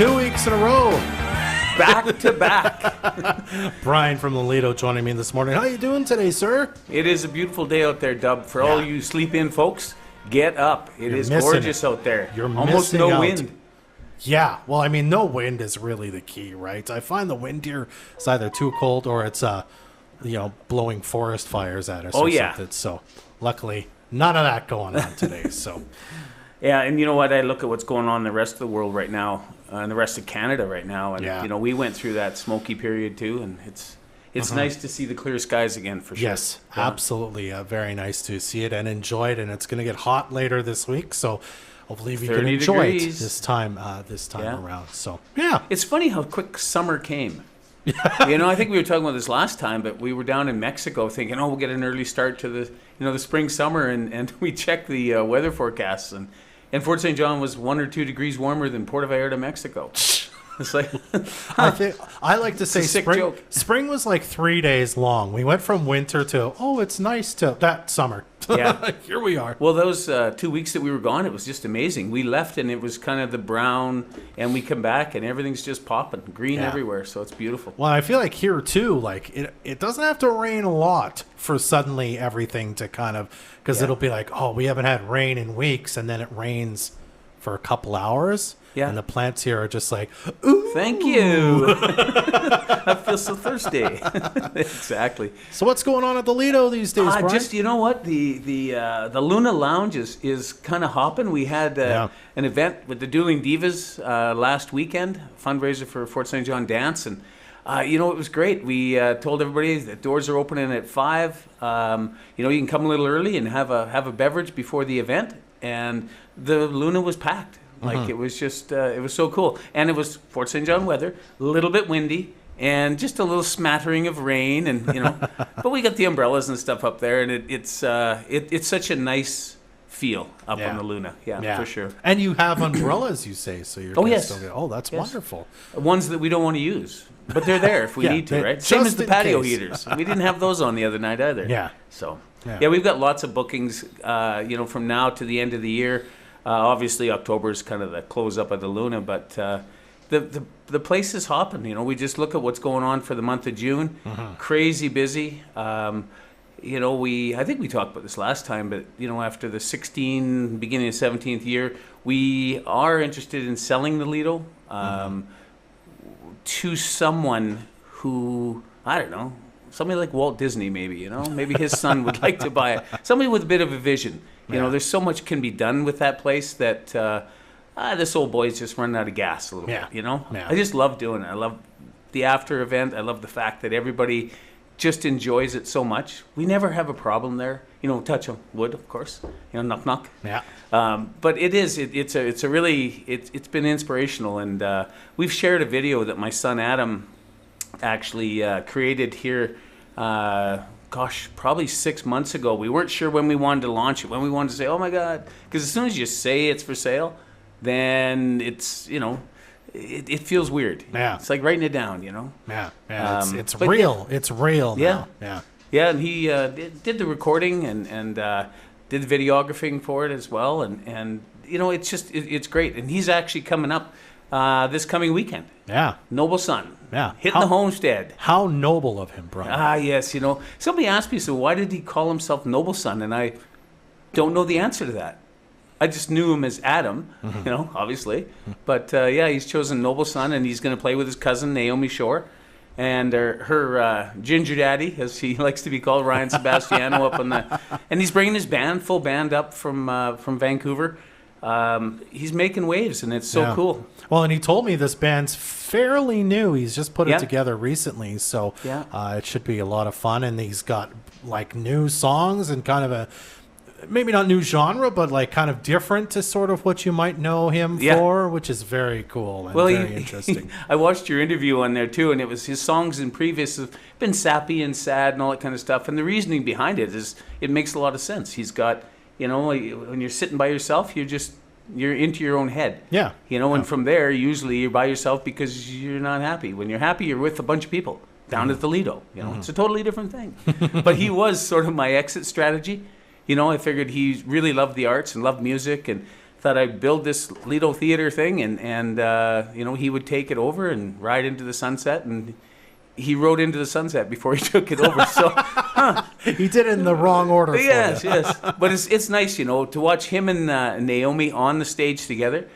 2 weeks in a row. Back to back. Brian from the Lido joining me this morning. How you doing today, sir? It is a beautiful day out there, Dub. For all you sleep-in folks, get up. You're is gorgeous out there. You're almost no out. wind. Yeah, well, I mean, no wind is really the key, right? I find the wind here is either too cold or it's, blowing forest fires at us. Something. So, luckily, none of that going on today. So, yeah, and you know what? I look at what's going on in the rest of the world right now, and the rest of Canada right now, and we went through that smoky period too, and it's nice to see the clear skies again for sure. Yes, absolutely. Very nice to see it and enjoy it, and it's going to get hot later this week, so hopefully we can enjoy it this time around. So, yeah. It's funny how quick summer came. I think we were talking about this last time, but we were down in Mexico thinking, we'll get an early start to the spring, summer, and we checked the weather forecasts, and Fort St. John was 1 or 2 degrees warmer than Puerto Vallarta, Mexico. It's like, I like to say spring was like 3 days long. We went from winter to, it's nice to that summer. Yeah. Here we are. Well, those 2 weeks that we were gone, it was just amazing. We left and it was kind of the brown, and we come back and everything's just popping, green everywhere. So it's beautiful. Well, I feel like here too, like it doesn't have to rain a lot for suddenly everything to kind of, because it'll be like, we haven't had rain in weeks, and then it rains for a couple hours. Yeah. And the plants here are just like, ooh. Thank you. I feel so thirsty. Exactly. So what's going on at the Lido these days, Brian? Just, you know what? The Luna Lounge is kind of hopping. We had an event with the Dueling Divas last weekend, fundraiser for Fort St. John Dance. And, it was great. We told everybody that doors are opening at 5. You can come a little early and have a beverage before the event. And the Luna was packed. Like, it was just, it was so cool. And it was Fort St. John weather, a little bit windy, and just a little smattering of rain. And, but we got the umbrellas and stuff up there, and it's such a nice feel up on the Luna. Yeah, for sure. And you have umbrellas, you say, so you're that's wonderful. Ones that we don't want to use, but they're there if we need to, right? Same as the patio heaters. We didn't have those on the other night either. Yeah. So, we've got lots of bookings, from now to the end of the year. Obviously, October is kind of the close up of the Luna, but the place is hopping. We just look at what's going on for the month of June. Crazy busy. I think we talked about this last time, but after the beginning of 17th year, we are interested in selling the Lido to someone who, I don't know, somebody like Walt Disney, maybe. Maybe his son would like to buy it. Somebody with a bit of a vision. There's so much can be done with that place that this old boy's just running out of gas a little bit, Yeah. I just love doing it. I love the after event. I love the fact that everybody just enjoys it so much. We never have a problem there. Touch on wood, of course. Knock, knock. Yeah. But it's been inspirational. And we've shared a video that my son Adam actually created here probably 6 months ago. We weren't sure when we wanted to launch it, when we wanted to say, oh my God, because as soon as you say it's for sale, then it's, it feels weird. Yeah. It's like writing it down, Yeah. It's real. It's real now. Yeah. Yeah, and he did the recording and did the videographing for it as well. And it's great. And he's actually coming up this coming weekend. Yeah. Noble Son. Yeah. Hitting the homestead. How noble of him, Brian. Yes. Somebody asked me, so why did he call himself Noble Son? And I don't know the answer to that. I just knew him as Adam, obviously. But, he's chosen Noble Son, and he's going to play with his cousin, Naomi Shore. And her ginger daddy, as he likes to be called, Ryan Sebastiano, up on and he's bringing his full band up from Vancouver. He's making waves, and it's so cool. Well, and he told me this band's fairly new. He's just put it together recently, so it should be a lot of fun. And he's got like new songs and kind of a maybe not new genre, but like kind of different to sort of what you might know him for, which is very cool and very interesting. I watched your interview on there too, and it was his songs in previous have been sappy and sad and all that kind of stuff. And the reasoning behind it is it makes a lot of sense. He's got, when you're sitting by yourself, you're into your own head. Yeah. And from there, usually you're by yourself because you're not happy. When you're happy, you're with a bunch of people down at the Lido. It's a totally different thing. But he was sort of my exit strategy. I figured he really loved the arts and loved music and thought I'd build this Lido theater thing, and he would take it over and ride into the sunset, and he rode into the sunset before he took it over. So he did it in the wrong order. Yes. But it's nice, to watch him and Naomi on the stage together.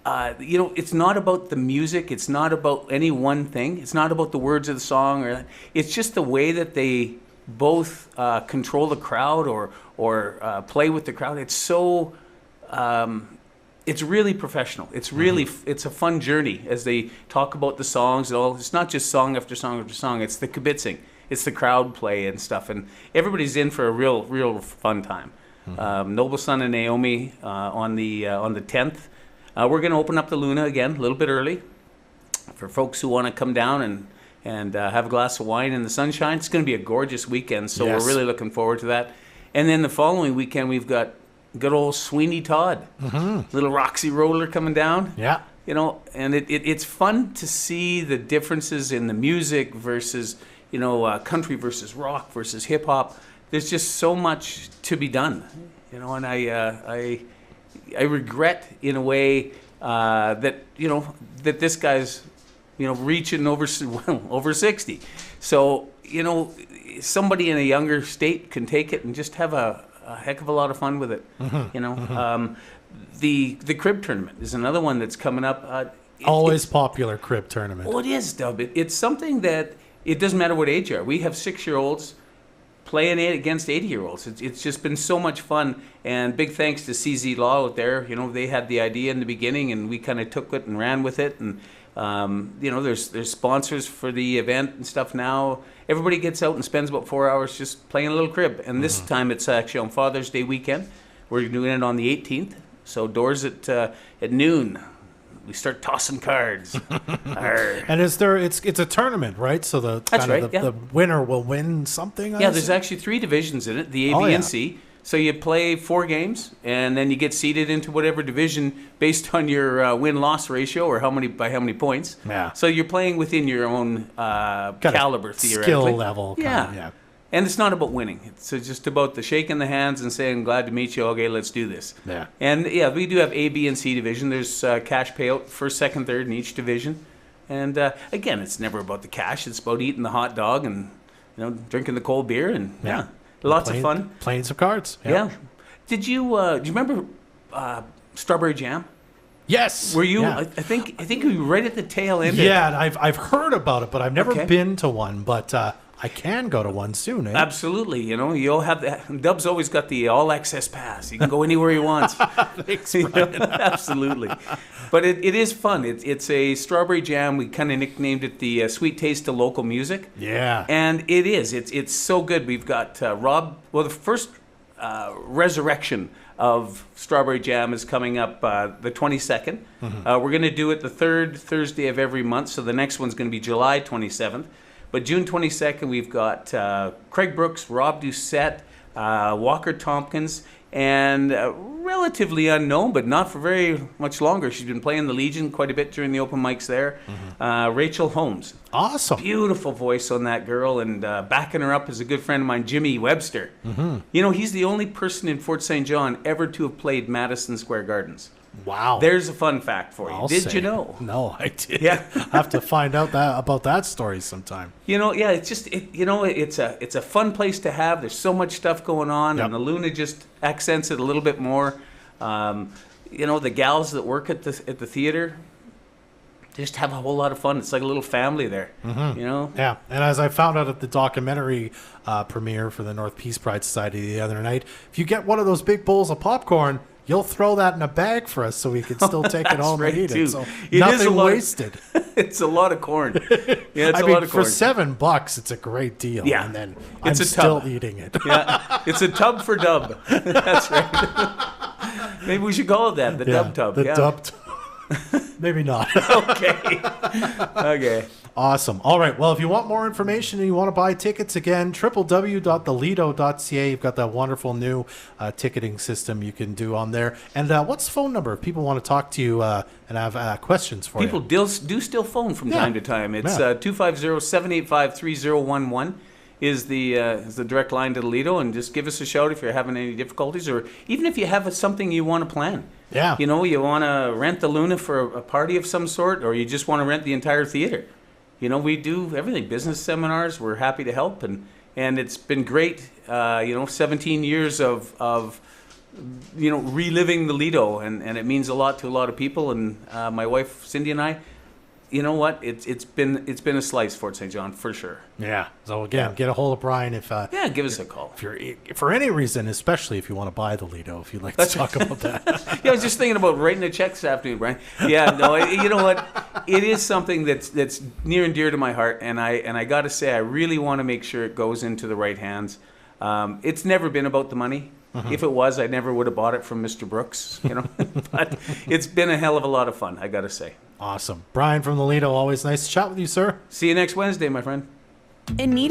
It's not about the music. It's not about any one thing. It's not about the words of the song, it's just the way that they both control the crowd or play with the crowd. It's so. It's really professional. It's really it's a fun journey as they talk about the songs and all. It's not just song after song after song. It's the kibitzing. It's the crowd play and stuff, and everybody's in for a real fun time. Noble Son and Naomi on the 10th. We're going to open up the Luna again a little bit early for folks who want to come down and have a glass of wine in the sunshine. It's going to be a gorgeous weekend, so We're really looking forward to that. And then the following weekend we've got good old Sweeney Todd, little Roxy Roller coming down. Yeah. And it's fun to see the differences in the music versus, country versus rock versus hip hop. There's just so much to be done, and I regret in a way that this guy's, reaching over 60. So, somebody in a younger state can take it and just have a heck of a lot of fun with it. The crib tournament is another one that's coming up. Always popular crib tournament. Oh, it is, Dub. It's something that it doesn't matter what age you are. We have 6-year-olds playing it against 80-year-olds. It's just been so much fun, and big thanks to CZ Law out there. They had the idea in the beginning, and we kind of took it and ran with it. And there's sponsors for the event and stuff now. Everybody gets out and spends about 4 hours just playing a little crib. And this time it's actually on Father's Day weekend. We're doing it on the 18th. So doors at noon. We start tossing cards. And it's a tournament, right? So the winner will win something. There's actually 3 divisions in it: the A, B, and C. So you play 4 games, and then you get seeded into whatever division based on your win-loss ratio or by how many points. Yeah. So you're playing within your own caliber, theoretically. Skill level. Yeah. And it's not about winning. It's just about the shaking the hands and saying, glad to meet you. Okay, let's do this. Yeah. And we do have A, B, and C division. There's cash payout first, second, third in each division. And again, it's never about the cash. It's about eating the hot dog and drinking the cold beer and lots of fun. Playing some cards. Yeah. Did you remember Strawberry Jam? Yes. Were you? Yeah. I think you were right at the tail end. Yeah, and I've heard about it, but I've never been to one. But I can go to one soon. Absolutely. You'll have that. Dub's always got the all access pass. You can go anywhere he wants. Thanks, Brian. Absolutely. But it is fun. It's a Strawberry Jam. We kind of nicknamed it the sweet taste of local music. Yeah. And it is. It's so good. We've got Rob. Well, the first resurrection of Strawberry Jam is coming up the 22nd. We're going to do it the third Thursday of every month. So the next one's going to be July 27th. But June 22nd, we've got Craig Brooks, Rob Doucette, Walker Tompkins, and relatively unknown, but not for very much longer. She's been playing the Legion quite a bit during the open mics there. Rachel Holmes. Awesome. Beautiful voice on that girl, and backing her up is a good friend of mine, Jimmy Webster. He's the only person in Fort St. John ever to have played Madison Square Gardens. Wow. There's a fun fact for you. Did you know? No, I did. Yeah. I have to find out about that story sometime. It's just it's a fun place to have. There's so much stuff going on, and the Luna just accents it a little bit more. The gals that work at the theater just have a whole lot of fun. It's like a little family there. Yeah. And as I found out at the documentary premiere for the North Peace Pride Society the other night, if you get one of those big bowls of popcorn, you'll throw that in a bag for us so we can still take it home and eat it. So nothing wasted. It's a lot of corn. Yeah, it's a lot of corn. For $7, it's a great deal. Yeah. And then I'm still eating it. Yeah. It's a tub for Dub. That's right. Maybe we should call it that, the Dub Tub. The Dub Tub. Maybe not. Okay. Awesome. All right. Well, if you want more information and you want to buy tickets, again, www.thelido.ca. You've got that wonderful new ticketing system you can do on there. And what's the phone number if people want to talk to you and have questions for people you? People do still phone from time to time. It's 250-785-3011. is the direct line to the Lido, and just give us a shout if you're having any difficulties, or even if you have something you want to plan. Yeah. You know, you want to rent the Luna for a party of some sort, or you just want to rent the entire theater. You know, we do everything. Business seminars, we're happy to help, and it's been great. 17 years of reliving the Lido, and it means a lot to a lot of people. And my wife Cindy and I, you know what? It's been a slice, Fort St. John, for sure. Yeah. So again, get a hold of Brian if give us a call. If you're for any reason, especially if you want to buy the Lido, if you'd like to talk about that. I was just thinking about writing a check this afternoon, Brian. Yeah, no, you know what? It is something that's near and dear to my heart, and I got to say, I really want to make sure it goes into the right hands. It's never been about the money. Mm-hmm. If it was, I never would have bought it from Mr. Brooks, But it's been a hell of a lot of fun, I got to say. Awesome. Brian from the Lido, always nice to chat with you, sir. See you next Wednesday, my friend. In need